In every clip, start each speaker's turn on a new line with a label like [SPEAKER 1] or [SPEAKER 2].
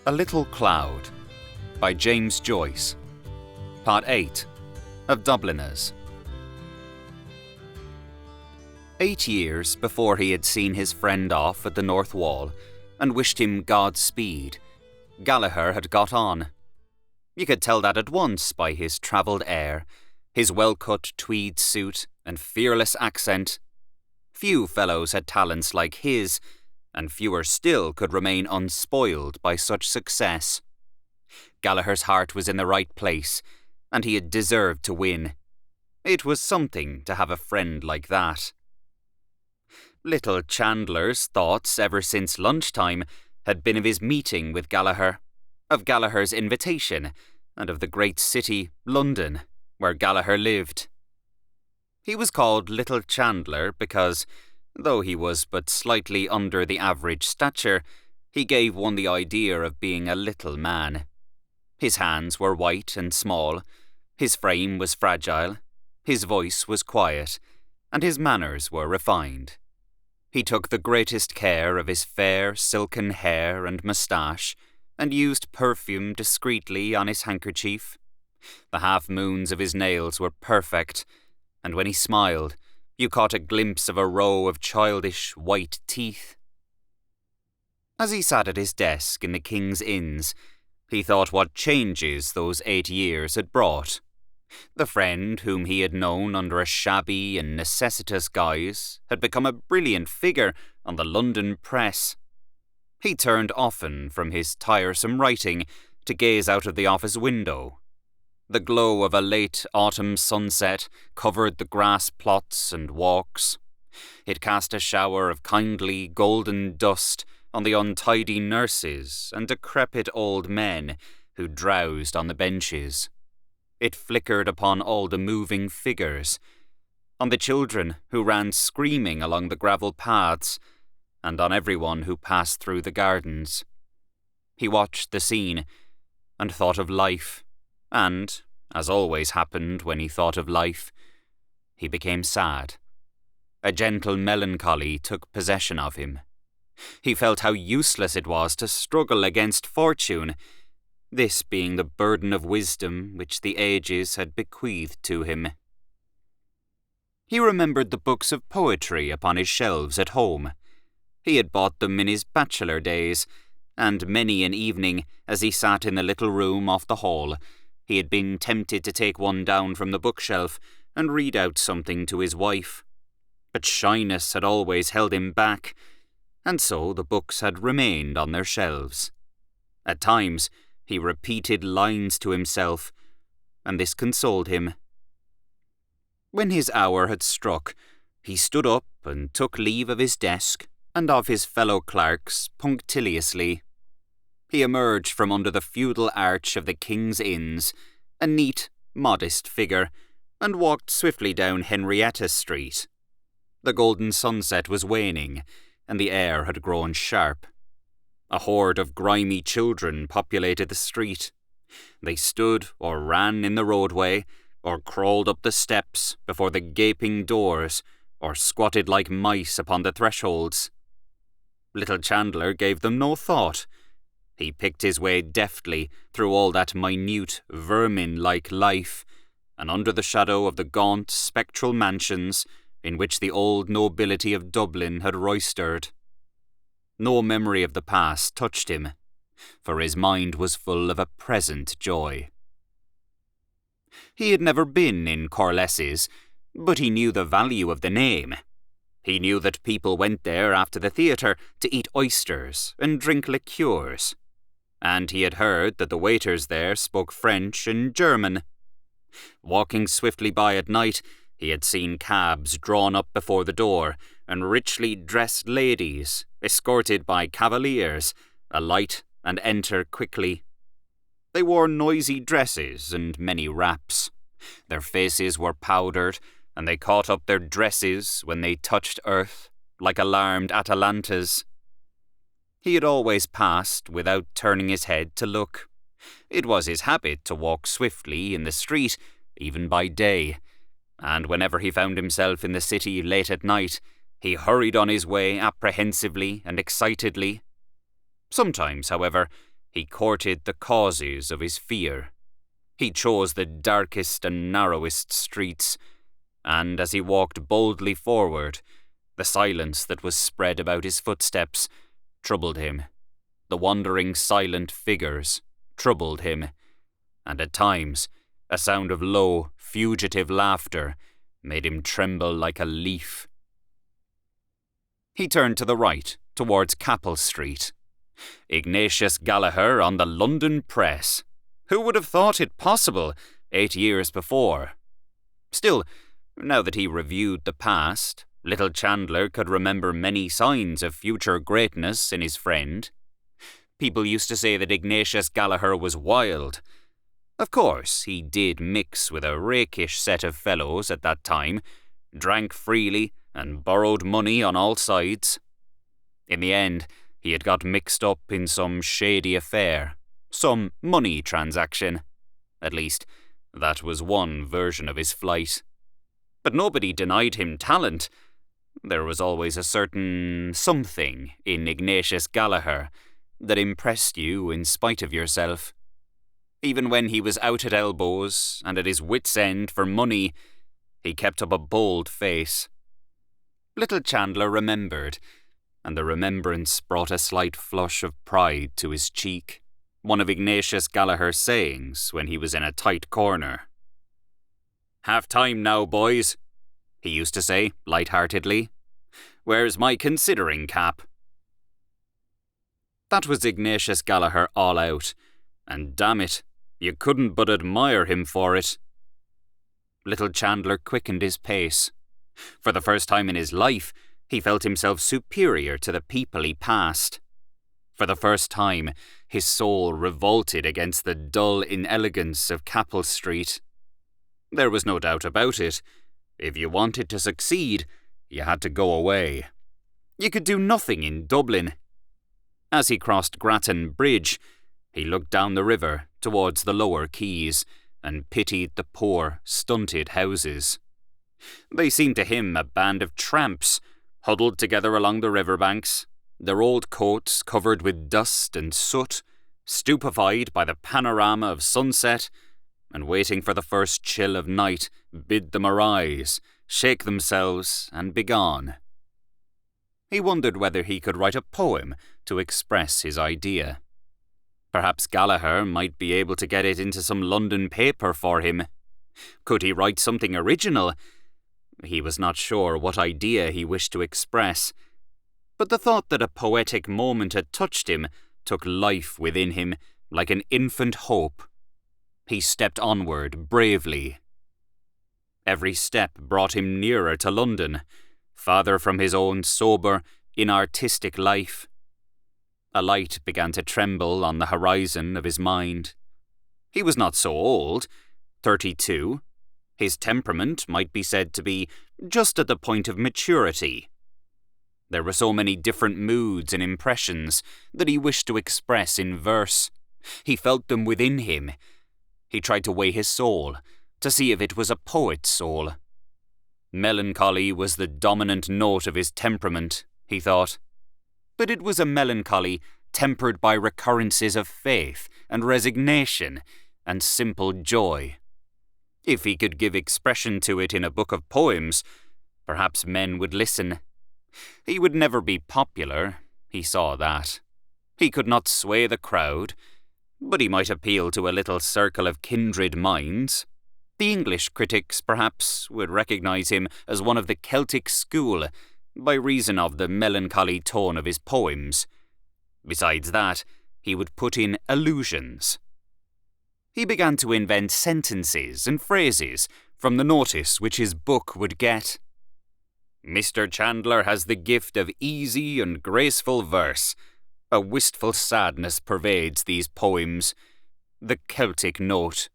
[SPEAKER 1] A Little Cloud by James Joyce. Part 8 of Dubliners. 8 years before he had seen his friend off at the North Wall and wished him Godspeed, Gallagher had got on. You could tell that at once by his travelled air, his well-cut tweed suit and fearless accent. Few fellows had talents like his, and fewer still could remain unspoiled by such success. Gallagher's heart was in the right place, and he had deserved to win. It was something to have a friend like that. Little Chandler's thoughts ever since lunchtime had been of his meeting with Gallagher, of Gallagher's invitation, and of the great city, London, where Gallagher lived. He was called Little Chandler because, though he was but slightly under the average stature, he gave one the idea of being a little man. His hands were white and small, his frame was fragile, his voice was quiet, and his manners were refined. He took the greatest care of his fair, silken hair and moustache, and used perfume discreetly on his handkerchief. The half-moons of his nails were perfect, and when he smiled, you caught a glimpse of a row of childish white teeth. As he sat at his desk in the King's Inns, he thought what changes those 8 years had brought. The friend whom he had known under a shabby and necessitous guise had become a brilliant figure on the London press. He turned often from his tiresome writing to gaze out of the office window. The glow of a late autumn sunset covered the grass plots and walks. It cast a shower of kindly golden dust on the untidy nurses and decrepit old men who drowsed on the benches. It flickered upon all the moving figures, on the children who ran screaming along the gravel paths, and on everyone who passed through the gardens. He watched the scene and thought of life, and, as always happened when he thought of life, he became sad. A gentle melancholy took possession of him. He felt how useless it was to struggle against fortune, this being the burden of wisdom which the ages had bequeathed to him. He remembered the books of poetry upon his shelves at home. He had bought them in his bachelor days, and many an evening, as he sat in the little room off the hall, he had been tempted to take one down from the bookshelf and read out something to his wife. But shyness had always held him back, and so the books had remained on their shelves. At times, he repeated lines to himself, and this consoled him. When his hour had struck, he stood up and took leave of his desk and of his fellow clerks punctiliously. He emerged from under the feudal arch of the King's Inns, a neat, modest figure, and walked swiftly down Henrietta Street. The golden sunset was waning, and the air had grown sharp. A horde of grimy children populated the street. They stood or ran in the roadway, or crawled up the steps before the gaping doors, or squatted like mice upon the thresholds. Little Chandler gave them no thought. He picked his way deftly through all that minute, vermin-like life, and under the shadow of the gaunt, spectral mansions in which the old nobility of Dublin had roistered. No memory of the past touched him, for his mind was full of a present joy. He had never been in Corless's, but he knew the value of the name. He knew that people went there after the theatre to eat oysters and drink liqueurs, and he had heard that the waiters there spoke French and German. Walking swiftly by at night, he had seen cabs drawn up before the door, and richly dressed ladies, escorted by cavaliers, alight and enter quickly. They wore noisy dresses and many wraps. Their faces were powdered, and they caught up their dresses when they touched earth, like alarmed Atalantas. He had always passed without turning his head to look. It was his habit to walk swiftly in the street, even by day, and whenever he found himself in the city late at night, he hurried on his way apprehensively and excitedly. Sometimes, however, He courted the causes of his fear. He chose the darkest and narrowest streets, and as he walked boldly forward, the silence that was spread about his footsteps troubled him. The wandering silent figures troubled him, and at times a sound of low, fugitive laughter made him tremble like a leaf. He turned to the right, towards Capel Street. Ignatius Gallagher on the London press. Who would have thought it possible 8 years before? Still, now that he reviewed the past, little Chandler could remember many signs of future greatness in his friend. People used to say that Ignatius Gallagher was wild. Of course, he did mix with a rakish set of fellows at that time, drank freely and borrowed money on all sides. In the end, he had got mixed up in some shady affair, some money transaction. At least, that was one version of his flight. But nobody denied him talent. There was always a certain something in Ignatius Gallagher that impressed you in spite of yourself. Even when he was out at elbows and at his wits' end for money, he kept up a bold face. Little Chandler remembered, and the remembrance brought a slight flush of pride to his cheek, one of Ignatius Gallagher's sayings when he was in a tight corner. "Half time now, boys," he used to say, light-heartedly. "Where's my considering cap?" That was Ignatius Gallagher all out, and damn it, you couldn't but admire him for it. Little Chandler quickened his pace. For the first time in his life, he felt himself superior to the people he passed. For the first time, his soul revolted against the dull inelegance of Capel Street. There was no doubt about it. If you wanted to succeed, you had to go away. You could do nothing in Dublin. As he crossed Grattan Bridge, he looked down the river towards the lower quays and pitied the poor, stunted houses. They seemed to him a band of tramps, huddled together along the riverbanks, their old coats covered with dust and soot, stupefied by the panorama of sunset, and waiting for the first chill of night bid them arise, shake themselves, and be gone. He wondered whether he could write a poem to express his idea. Perhaps Gallagher might be able to get it into some London paper for him. Could he write something original? He was not sure what idea he wished to express, but the thought that a poetic moment had touched him took life within him like an infant hope. He stepped onward bravely. Every step brought him nearer to London, farther from his own sober, inartistic life. A light began to tremble on the horizon of his mind. He was not so old, 32. His temperament might be said to be just at the point of maturity. There were so many different moods and impressions that he wished to express in verse. He felt them within him. He tried to weigh his soul, to see if it was a poet's soul. Melancholy was the dominant note of his temperament, he thought. But it was a melancholy tempered by recurrences of faith and resignation and simple joy. If he could give expression to it in a book of poems, perhaps men would listen. He would never be popular, he saw that. He could not sway the crowd, but he might appeal to a little circle of kindred minds. The English critics, perhaps, would recognize him as one of the Celtic school by reason of the melancholy tone of his poems. Besides that, he would put in allusions. He began to invent sentences and phrases from the notice which his book would get. Mr. Chandler has the gift of easy and graceful verse. A wistful sadness pervades these poems. The Celtic note.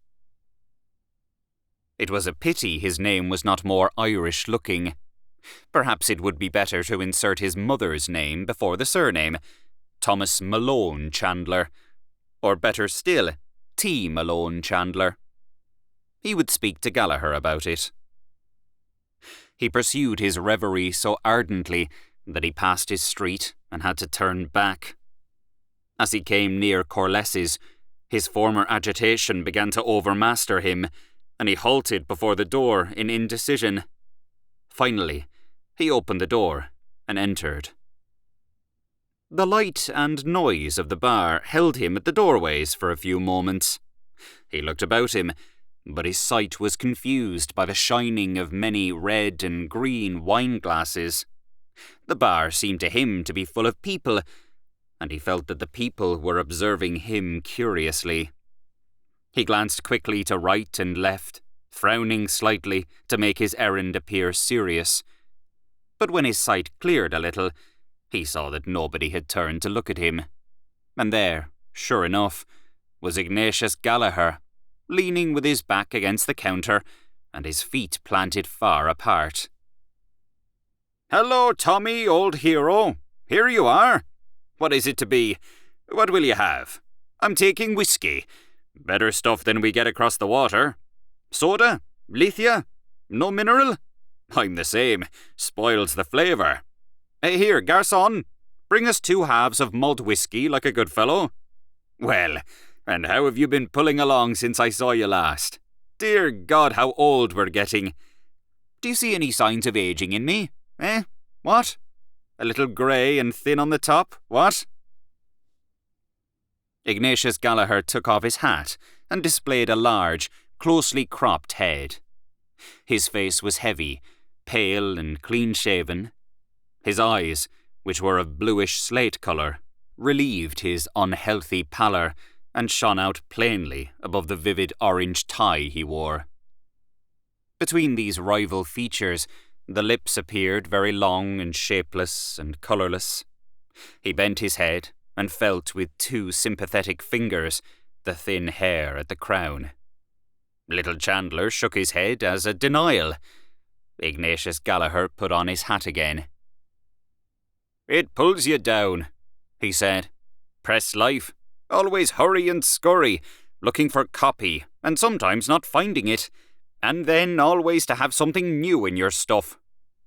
[SPEAKER 1] It was a pity his name was not more Irish-looking. Perhaps it would be better to insert his mother's name before the surname, Thomas Malone Chandler, or better still, T. Malone Chandler. He would speak to Gallagher about it. He pursued his reverie so ardently that he passed his street and had to turn back. As he came near Corless's, his former agitation began to overmaster him, and he halted before the door in indecision. Finally, he opened the door and entered. The light and noise of the bar held him at the doorways for a few moments. He looked about him, but his sight was confused by the shining of many red and green wine glasses. The bar seemed to him to be full of people, and he felt that the people were observing him curiously. He glanced quickly to right and left, frowning slightly to make his errand appear serious. But when his sight cleared a little, he saw that nobody had turned to look at him. And there, sure enough, was Ignatius Gallagher, leaning with his back against the counter and his feet planted far apart. "Hello, Tommy, old hero. Here you are. What is it to be? What will you have? I'm taking whiskey. Better stuff than we get across the water. Soda? Lithia? No mineral? I'm the same. Spoils the flavour. Here, garçon, bring us 2 halves of malt whiskey like a good fellow. Well, and how have you been pulling along since I saw you last? Dear God, how old we're getting. Do you see any signs of ageing in me? What? A little grey and thin on the top, what?" Ignatius Gallagher took off his hat and displayed a large, closely cropped head. His face was heavy, pale and clean-shaven. His eyes, which were of bluish slate colour, relieved his unhealthy pallor and shone out plainly above the vivid orange tie he wore. Between these rival features, the lips appeared very long and shapeless and colourless. He bent his head and felt with 2 sympathetic fingers the thin hair at the crown. Little Chandler shook his head as a denial. Ignatius Gallagher put on his hat again. "It pulls you down," he said. "Press life. Always hurry and scurry, looking for copy, and sometimes not finding it, and then always to have something new in your stuff.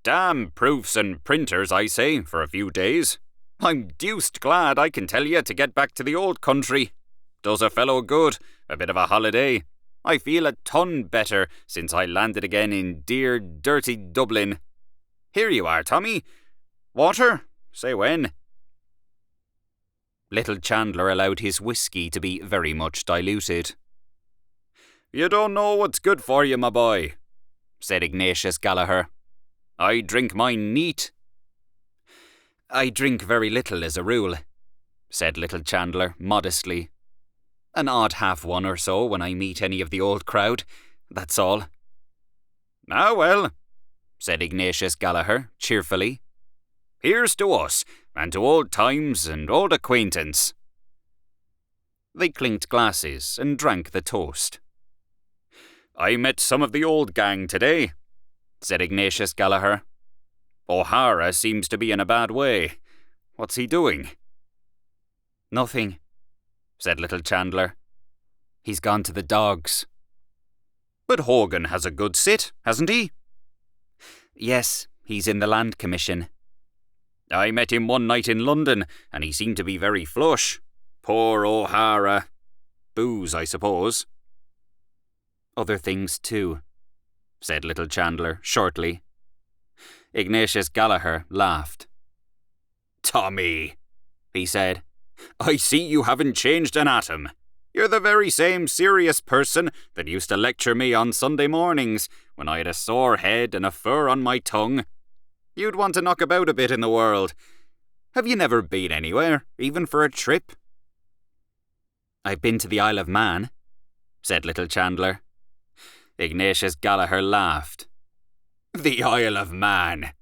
[SPEAKER 1] Damn proofs and printers, I say, for a few days. I'm deuced glad, I can tell you, to get back to the old country. Does a fellow good, a bit of a holiday. I feel a ton better since I landed again in dear, dirty Dublin. Here you are, Tommy. Water? Say when." Little Chandler allowed his whiskey to be very much diluted. "You don't know what's good for you, my boy," said Ignatius Gallagher. "I drink mine neat." "I drink very little as a rule," said little Chandler modestly. "An odd half one or so when I meet any of the old crowd, that's all." "Ah, well," said Ignatius Gallagher cheerfully. "Here's to us, and to old times and old acquaintance." They clinked glasses and drank the toast. "I met some of the old gang today," said Ignatius Gallagher. "O'Hara seems to be in a bad way. What's he doing?" "Nothing," said little Chandler. "He's gone to the dogs." "But Hogan has a good sit, hasn't he?" "Yes, he's in the Land Commission." "I met him one night in London, and he seemed to be very flush. Poor O'Hara. Booze, I suppose." "Other things too," said little Chandler shortly. Ignatius Gallagher laughed. "Tommy," he said, "I see you haven't changed an atom. You're the very same serious person that used to lecture me on Sunday mornings when I had a sore head and a fur on my tongue. You'd want to knock about a bit in the world. Have you never been anywhere, even for a trip?" "I've been to the Isle of Man," said little Chandler. Ignatius Gallagher laughed. "The Isle of Man,"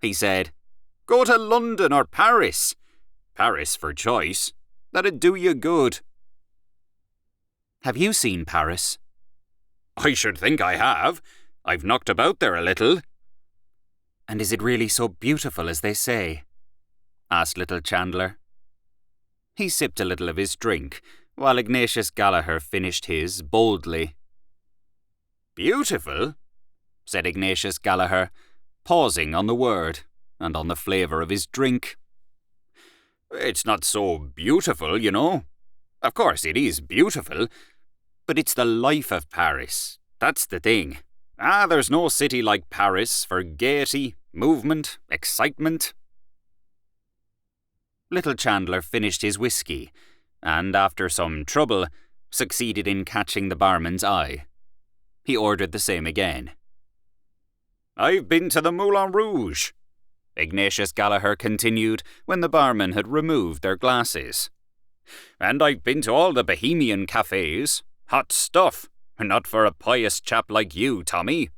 [SPEAKER 1] he said. "Go to London or Paris. Paris for choice. That'd do you good." "Have you seen Paris?" "I should think I have. I've knocked about there a little." "And is it really so beautiful as they say?" asked little Chandler. He sipped a little of his drink, while Ignatius Gallagher finished his boldly. "Beautiful?" said Ignatius Gallagher, pausing on the word and on the flavour of his drink. It's not so beautiful, you know. Of course, it is beautiful, but it's the life of Paris. That's the thing. There's no city like Paris for gaiety, movement, excitement." Little Chandler finished his whiskey, and after some trouble, succeeded in catching the barman's eye. He ordered the same again. "I've been to the Moulin Rouge," Ignatius Gallagher continued when the barman had removed their glasses. "And I've been to all the Bohemian cafes. Hot stuff. Not for a pious chap like you, Tommy."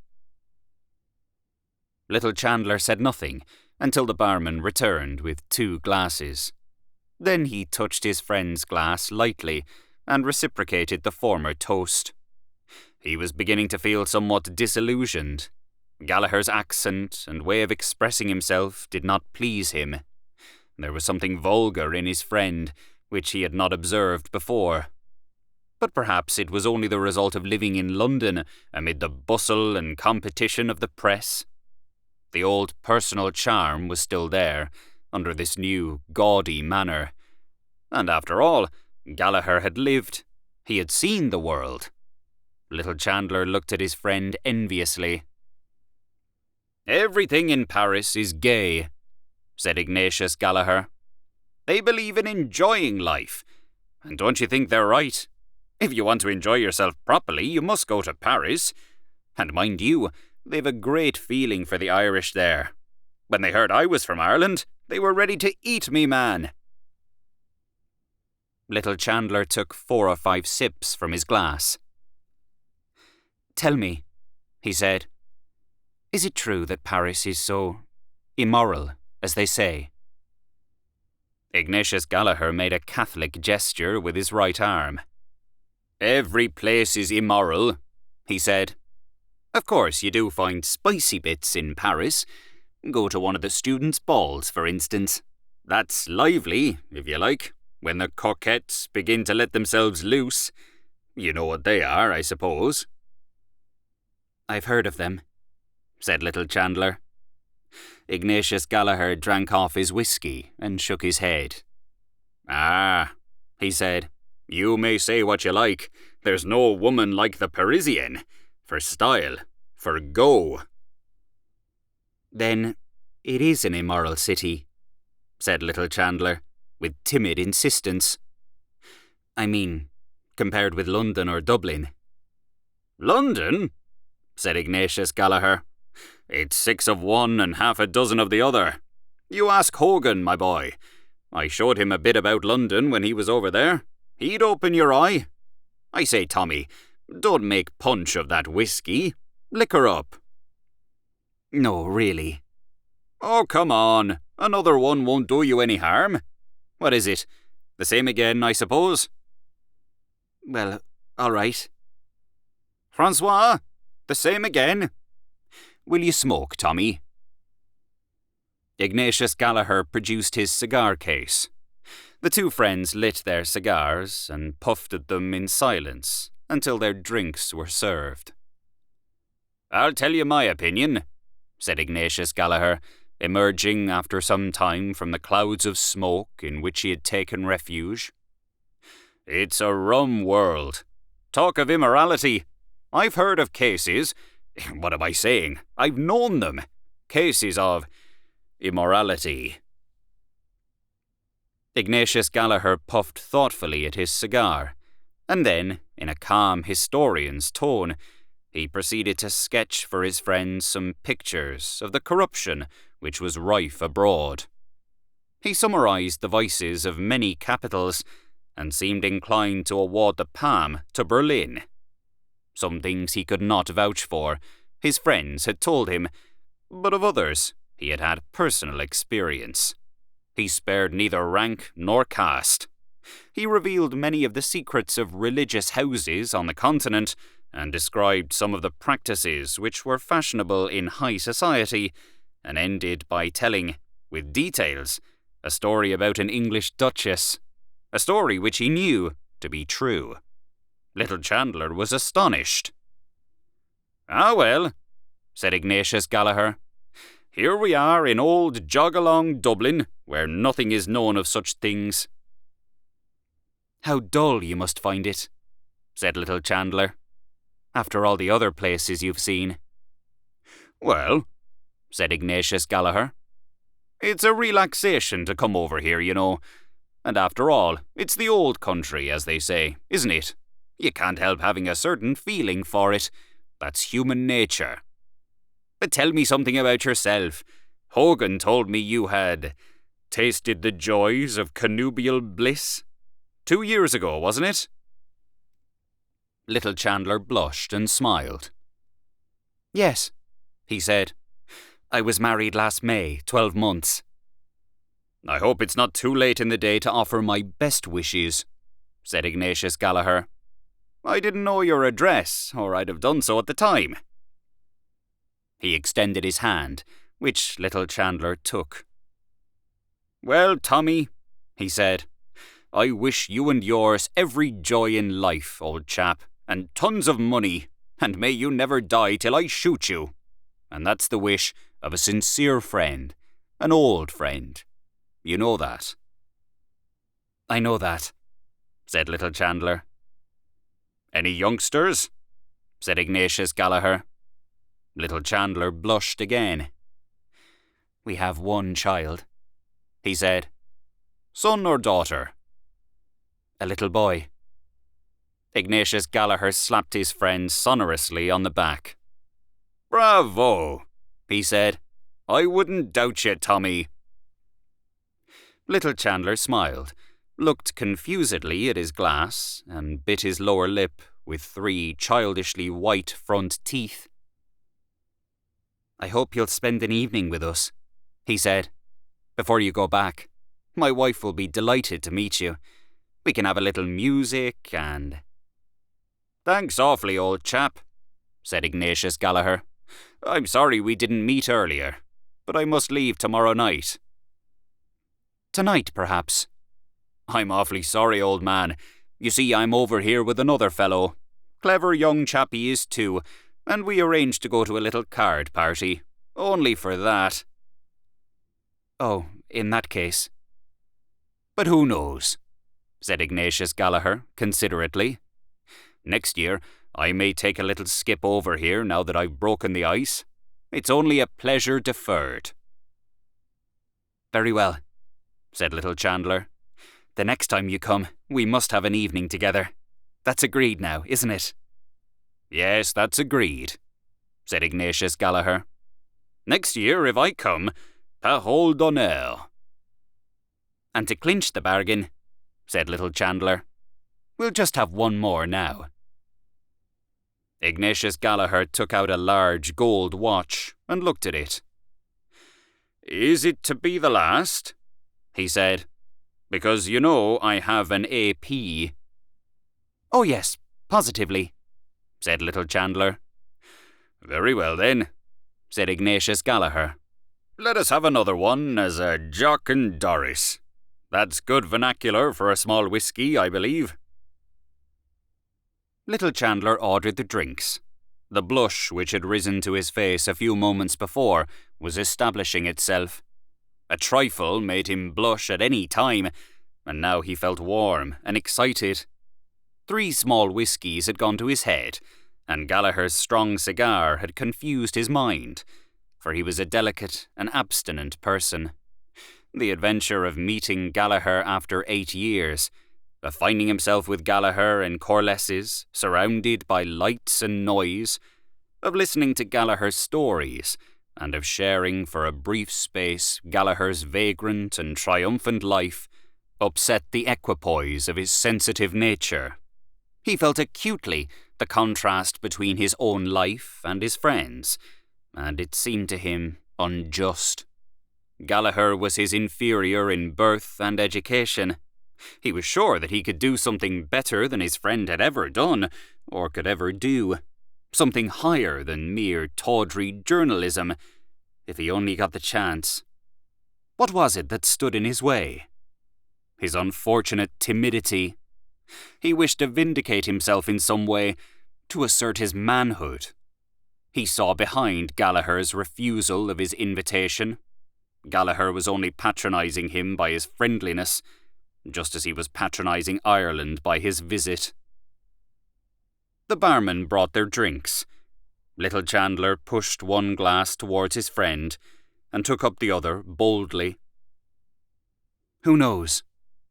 [SPEAKER 1] Little Chandler said nothing until the barman returned with 2 glasses. Then he touched his friend's glass lightly and reciprocated the former toast. He was beginning to feel somewhat disillusioned. Gallagher's accent and way of expressing himself did not please him. There was something vulgar in his friend which he had not observed before. But perhaps it was only the result of living in London amid the bustle and competition of the press. The old personal charm was still there, under this new, gaudy manner. And after all, Gallagher had lived. He had seen the world. Little Chandler looked at his friend enviously. "Everything in Paris is gay," said Ignatius Gallagher. "They believe in enjoying life. And don't you think they're right? If you want to enjoy yourself properly, you must go to Paris. And mind you, they've a great feeling for the Irish there. When they heard I was from Ireland, they were ready to eat me, man." Little Chandler took 4 or 5 sips from his glass. "Tell me," he said, "is it true that Paris is so immoral, as they say?" Ignatius Gallagher made a Catholic gesture with his right arm. "Every place is immoral," he said. "Of course you do find spicy bits in Paris. Go to one of the students' balls, for instance. That's lively, if you like, when the coquettes begin to let themselves loose. You know what they are, I suppose." "I've heard of them," said Little Chandler. Ignatius Gallagher drank off his whiskey and shook his head. He said, "you may say what you like. There's no woman like the Parisienne. For style, for go." "Then it is an immoral city," said Little Chandler, with timid insistence. "I mean, compared with London or Dublin." "London?" said Ignatius Gallagher. "It's 6 of one and half a dozen of the other. You ask Hogan, my boy. I showed him a bit about London when he was over there. He'd open your eye. I say, Tommy, don't make punch of that whiskey. Liquor up." "No, really." "Oh, come on. Another one won't do you any harm. What is it? The same again, I suppose?" "Well, all right." "Francois, the same again. Will you smoke, Tommy?" Ignatius Gallagher produced his cigar case. The 2 friends lit their cigars and puffed at them in silence until their drinks were served. "I'll tell you my opinion," said Ignatius Gallagher, emerging after some time from the clouds of smoke in which he had taken refuge. "It's a rum world. Talk of immorality. I've heard of cases. What am I saying? I've known them. Cases of immorality." Ignatius Gallagher puffed thoughtfully at his cigar, and then, in a calm historian's tone, he proceeded to sketch for his friends some pictures of the corruption which was rife abroad. He summarized the vices of many capitals, and seemed inclined to award the palm to Berlin. Some things he could not vouch for, his friends had told him, but of others he had had personal experience. He spared neither rank nor caste. He revealed many of the secrets of religious houses on the continent, and described some of the practices which were fashionable in high society, and ended by telling, with details, a story about an English duchess, a story which he knew to be true. Little Chandler was astonished. "Ah, well," said Ignatius Gallagher. Here we are in old jog-along Dublin, where nothing is known of such things." "How dull you must find it," said little Chandler, "after all the other places you've seen." "Well," said Ignatius Gallagher, "it's a relaxation to come over here, you know. And after all, it's the old country, as they say, isn't it? You can't help having a certain feeling for it. That's human nature. But tell me something about yourself. Hogan told me you had tasted the joys of connubial bliss. 2 years ago, wasn't it?" Little Chandler blushed and smiled. "Yes," he said. "I was married last May, 12 months. "I hope it's not too late in the day to offer my best wishes," said Ignatius Gallagher. "I didn't know your address, or I'd have done so at the time." He extended his hand, which little Chandler took. "Well, Tommy," he said, "I wish you and yours every joy in life, old chap, and tons of money, and may you never die till I shoot you. And that's the wish of a sincere friend, an old friend. You know that." "I know that," said little Chandler. "Any youngsters?" said Ignatius Gallagher. Little Chandler blushed again. "We have one child," he said. "Son or daughter?" "A little boy." Ignatius Gallagher slapped his friend sonorously on the back. "Bravo," he said. "I wouldn't doubt you, Tommy." Little Chandler smiled, looked confusedly at his glass, and bit his lower lip with 3 childishly white front teeth. "I hope you'll spend an evening with us," he said, "before you go back. My wife will be delighted to meet you. We can have a little music and—" "Thanks awfully, old chap," said Ignatius Gallagher. "I'm sorry we didn't meet earlier, but I must leave tomorrow night." "Tonight, perhaps." "I'm awfully sorry, old man. You see, I'm over here with another fellow. Clever young chap he is too, and we arranged to go to a little card party. Only for that." "Oh, in that case." "But who knows?" said Ignatius Gallagher considerately. "Next year I may take a little skip over here now that I've broken the ice. It's only a pleasure deferred." "Very well," said little Chandler. "The next time you come, we must have an evening together. That's agreed now, isn't it?" "Yes, that's agreed," said Ignatius Gallagher. "Next year, if I come, parole d'honneur." "And to clinch the bargain," said little Chandler, "we'll just have one more now." Ignatius Gallagher took out a large gold watch and looked at it. "Is it to be the last?" he said. "Because, you know, I have an AP." "Oh yes, positively," said little Chandler. "Very well then," said Ignatius Gallagher. "Let us have another one as a Jock and Doris. That's good vernacular for a small whisky, I believe." Little Chandler ordered the drinks. The blush which had risen to his face a few moments before was establishing itself. A trifle made him blush at any time, and now he felt warm and excited. 3 small whiskies had gone to his head, and Gallagher's strong cigar had confused his mind, for he was a delicate and abstinent person. The adventure of meeting Gallagher after 8 years, of finding himself with Gallagher in Corless's, surrounded by lights and noise, of listening to Gallagher's stories, and of sharing for a brief space Gallagher's vagrant and triumphant life, upset the equipoise of his sensitive nature. He felt acutely the contrast between his own life and his friend's, and it seemed to him unjust. Gallagher was his inferior in birth and education. He was sure that he could do something better than his friend had ever done, or could ever do. Something higher than mere tawdry journalism, if he only got the chance. What was it that stood in his way? His unfortunate timidity. He wished to vindicate himself in some way, to assert his manhood. He saw behind Gallagher's refusal of his invitation. Gallagher was only patronising him by his friendliness, just as he was patronising Ireland by his visit. The barman brought their drinks. Little Chandler pushed one glass towards his friend and took up the other boldly. "Who knows?"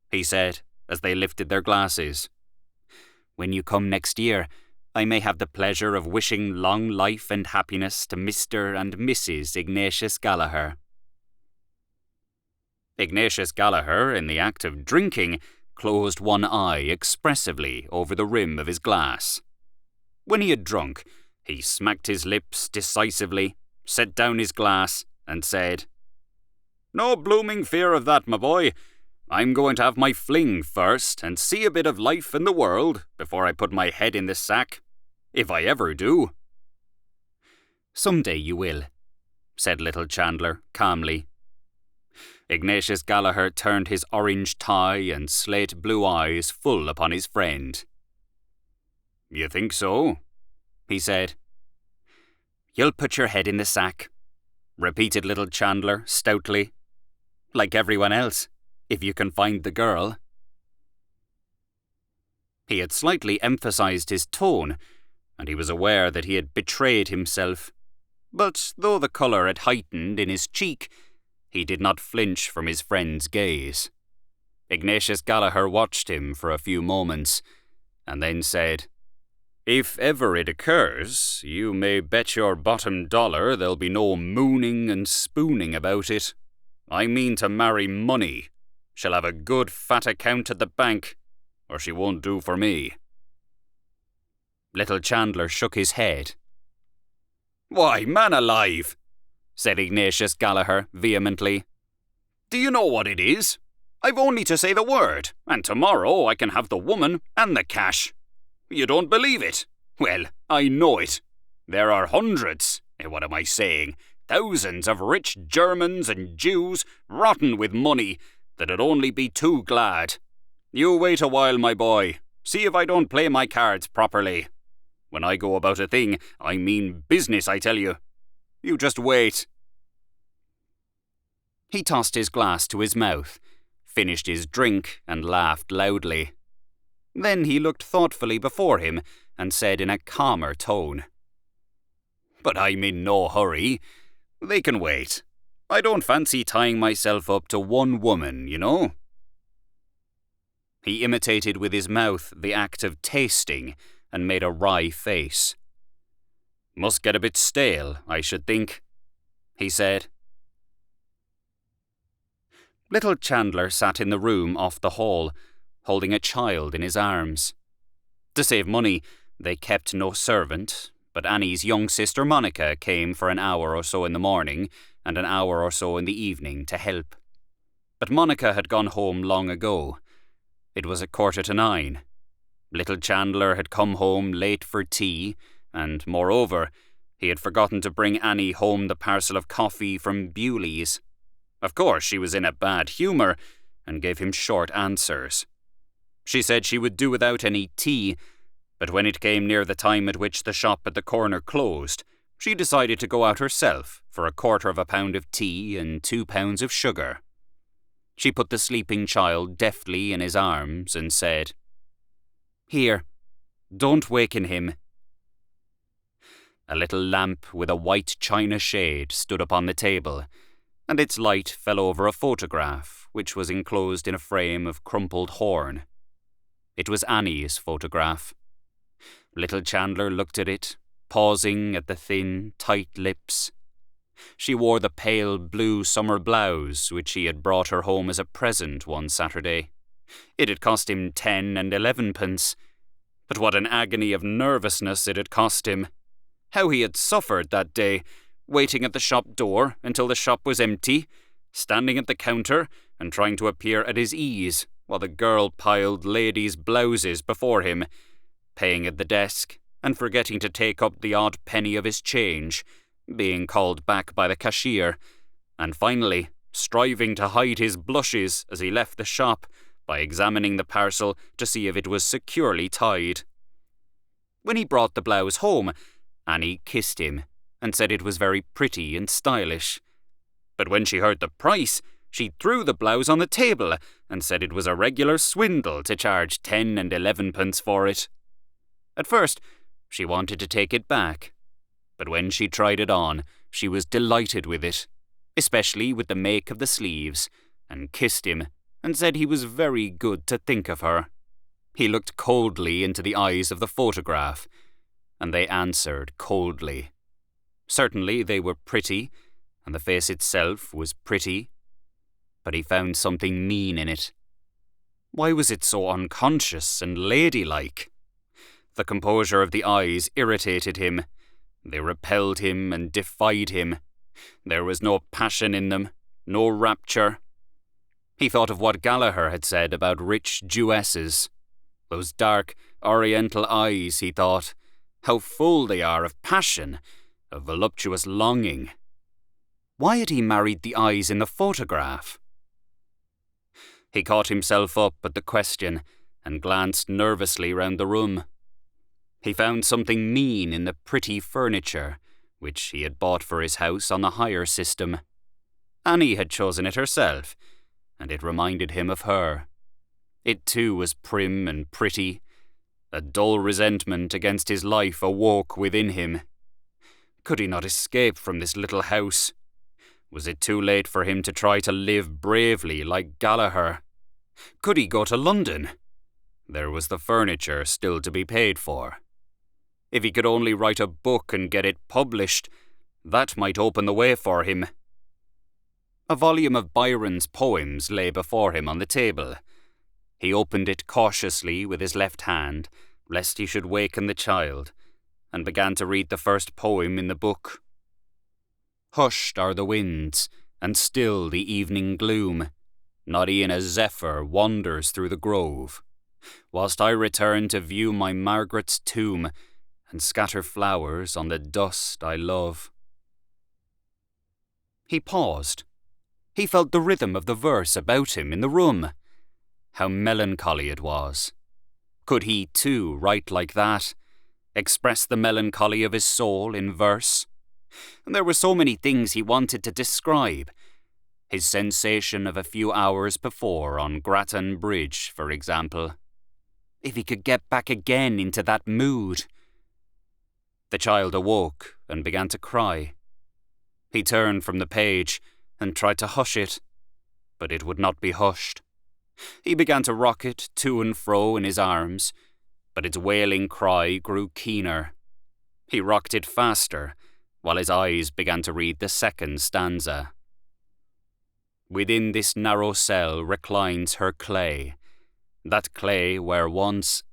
[SPEAKER 1] he said, as they lifted their glasses. "When you come next year, I may have the pleasure of wishing long life and happiness to Mr. and Mrs. Ignatius Gallagher." Ignatius Gallagher, in the act of drinking, closed one eye expressively over the rim of his glass. When he had drunk, he smacked his lips decisively, set down his glass, and said, "No blooming fear of that, my boy. I'm going to have my fling first and see a bit of life in the world before I put my head in the sack. If I ever do." "Some day you will," said little Chandler calmly. Ignatius Gallagher turned his orange tie and slate blue eyes full upon his friend. "You think so?" he said. "You'll put your head in the sack," repeated little Chandler stoutly. "Like everyone else, if you can find the girl." He had slightly emphasized his tone, and he was aware that he had betrayed himself. But though the colour had heightened in his cheek, he did not flinch from his friend's gaze. Ignatius Gallagher watched him for a few moments, and then said, "If ever it occurs, you may bet your bottom dollar there'll be no mooning and spooning about it. I mean to marry money. She'll have a good fat account at the bank, or she won't do for me." Little Chandler shook his head. "Why, man alive," said Ignatius Gallagher vehemently. "Do you know what it is? I've only to say the word, and tomorrow I can have the woman and the cash. You don't believe it? Well, I know it. There are hundreds, what am I saying, thousands of rich Germans and Jews rotten with money that'd only be too glad. You wait a while, my boy. See if I don't play my cards properly. When I go about a thing, I mean business, I tell you. You just wait." He tossed his glass to his mouth, finished his drink, and laughed loudly. Then he looked thoughtfully before him and said in a calmer tone, "But I'm in no hurry. They can wait. I don't fancy tying myself up to one woman, you know." He imitated with his mouth the act of tasting and made a wry face. "Must get a bit stale, I should think," he said. Little Chandler sat in the room off the hall, holding a child in his arms. To save money, they kept no servant, but Annie's young sister Monica came for an hour or so in the morning and an hour or so in the evening to help. But Monica had gone home long ago. It was 9:15. Little Chandler had come home late for tea, and, moreover, he had forgotten to bring Annie home the parcel of coffee from Bewley's. Of course, she was in a bad humour, and gave him short answers. She said she would do without any tea, but when it came near the time at which the shop at the corner closed, she decided to go out herself for 1/4 pound of tea and 2 pounds of sugar. She put the sleeping child deftly in his arms and said, "Here, don't waken him." A little lamp with a white china shade stood upon the table, and its light fell over a photograph which was enclosed in a frame of crumpled horn. It was Annie's photograph. Little Chandler looked at it, pausing at the thin, tight lips. She wore the pale blue summer blouse which he had brought her home as a present one Saturday. It had cost him 10 and 11 pence. But what an agony of nervousness it had cost him. How he had suffered that day, waiting at the shop door until the shop was empty, standing at the counter and trying to appear at his ease while the girl piled ladies' blouses before him, paying at the desk and forgetting to take up the odd penny of his change, being called back by the cashier, and finally striving to hide his blushes as he left the shop by examining the parcel to see if it was securely tied. When he brought the blouse home, Annie kissed him and said it was very pretty and stylish. But when she heard the price, she threw the blouse on the table and said it was a regular swindle to charge 10 and 11 pence for it. At first, she wanted to take it back, but when she tried it on, she was delighted with it, especially with the make of the sleeves, and kissed him and said he was very good to think of her. He looked coldly into the eyes of the photograph, and they answered coldly. Certainly they were pretty, and the face itself was pretty, but he found something mean in it. Why was it so unconscious and ladylike? The composure of the eyes irritated him. They repelled him and defied him. There was no passion in them, no rapture. He thought of what Gallagher had said about rich Jewesses. Those dark, oriental eyes, he thought, how full they are of passion, of voluptuous longing. Why had he married the eyes in the photograph? He caught himself up at the question and glanced nervously round the room. He found something mean in the pretty furniture, which he had bought for his house on the hire system. Annie had chosen it herself, and it reminded him of her. It too was prim and pretty. A dull resentment against his life awoke within him. Could he not escape from this little house? Was it too late for him to try to live bravely like Gallagher? Could he go to London? There was the furniture still to be paid for. If he could only write a book and get it published, that might open the way for him. A volume of Byron's poems lay before him on the table. He opened it cautiously with his left hand, lest he should waken the child, and began to read the first poem in the book. Hushed are the winds, and still the evening gloom. Not e'en a zephyr wanders through the grove, whilst I return to view my Margaret's tomb, and scatter flowers on the dust I love. He paused. He felt the rhythm of the verse about him in the room. How melancholy it was. Could he, too, write like that? Express the melancholy of his soul in verse? And there were so many things he wanted to describe. His sensation of a few hours before on Grattan Bridge, for example. If he could get back again into that mood. The child awoke and began to cry. He turned from the page and tried to hush it, but it would not be hushed. He began to rock it to and fro in his arms, but its wailing cry grew keener. He rocked it faster, while his eyes began to read the second stanza. Within this narrow cell reclines her clay, that clay where once...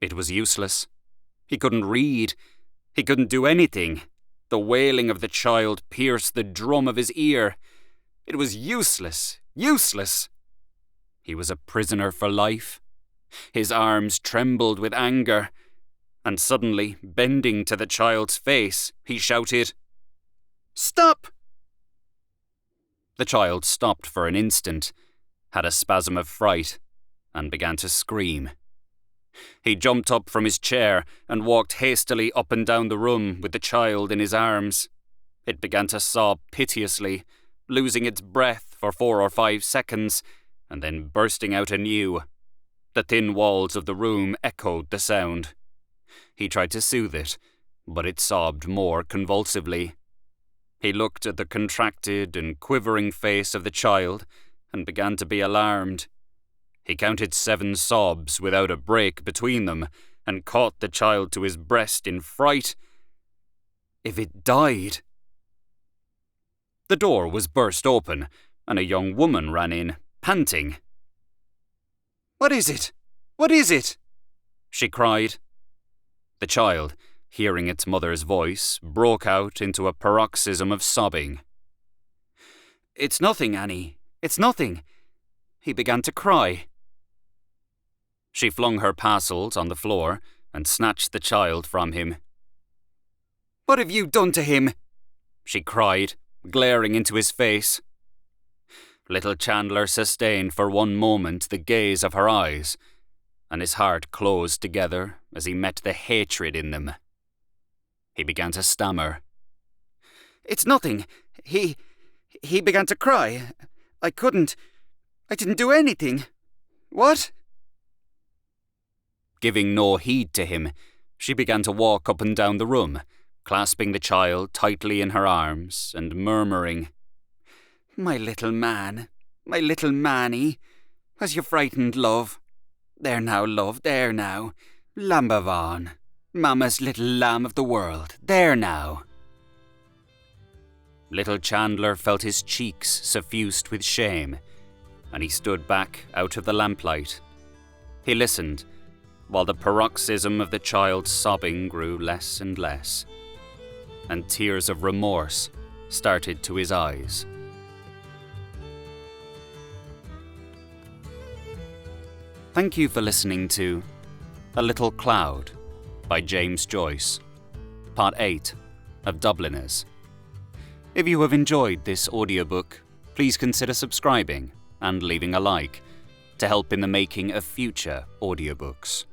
[SPEAKER 1] It was useless. He couldn't read. He couldn't do anything. The wailing of the child pierced the drum of his ear. It was useless, useless. He was a prisoner for life. His arms trembled with anger, and suddenly, bending to the child's face, he shouted, "Stop!" The child stopped for an instant, had a spasm of fright, and began to scream. He jumped up from his chair and walked hastily up and down the room with the child in his arms. It began to sob piteously, losing its breath for 4 or 5 seconds, and then bursting out anew. The thin walls of the room echoed the sound. He tried to soothe it, but it sobbed more convulsively. He looked at the contracted and quivering face of the child and began to be alarmed. He counted 7 sobs without a break between them and caught the child to his breast in fright. If it died... The door was burst open, and a young woman ran in, panting. "What is it? What is it?" she cried. The child, hearing its mother's voice, broke out into a paroxysm of sobbing. "It's nothing, Annie. It's nothing." He began to cry. She flung her parcels on the floor and snatched the child from him. "What have you done to him?" she cried, glaring into his face. Little Chandler sustained for one moment the gaze of her eyes, and his heart closed together as he met the hatred in them. He began to stammer.
[SPEAKER 2] "It's nothing. He began to cry. I didn't do anything. What?"
[SPEAKER 1] Giving no heed to him, she began to walk up and down the room, clasping the child tightly in her arms and murmuring,
[SPEAKER 2] My little Manny. Was you frightened, love? There now, love, there now. Lambavan, Mamma's little lamb of the world, there now."
[SPEAKER 1] Little Chandler felt his cheeks suffused with shame, and he stood back out of the lamplight. He listened, while the paroxysm of the child's sobbing grew less and less, and tears of remorse started to his eyes. Thank you for listening to A Little Cloud by James Joyce, Part 8 of Dubliners. If you have enjoyed this audiobook, please consider subscribing and leaving a like to help in the making of future audiobooks.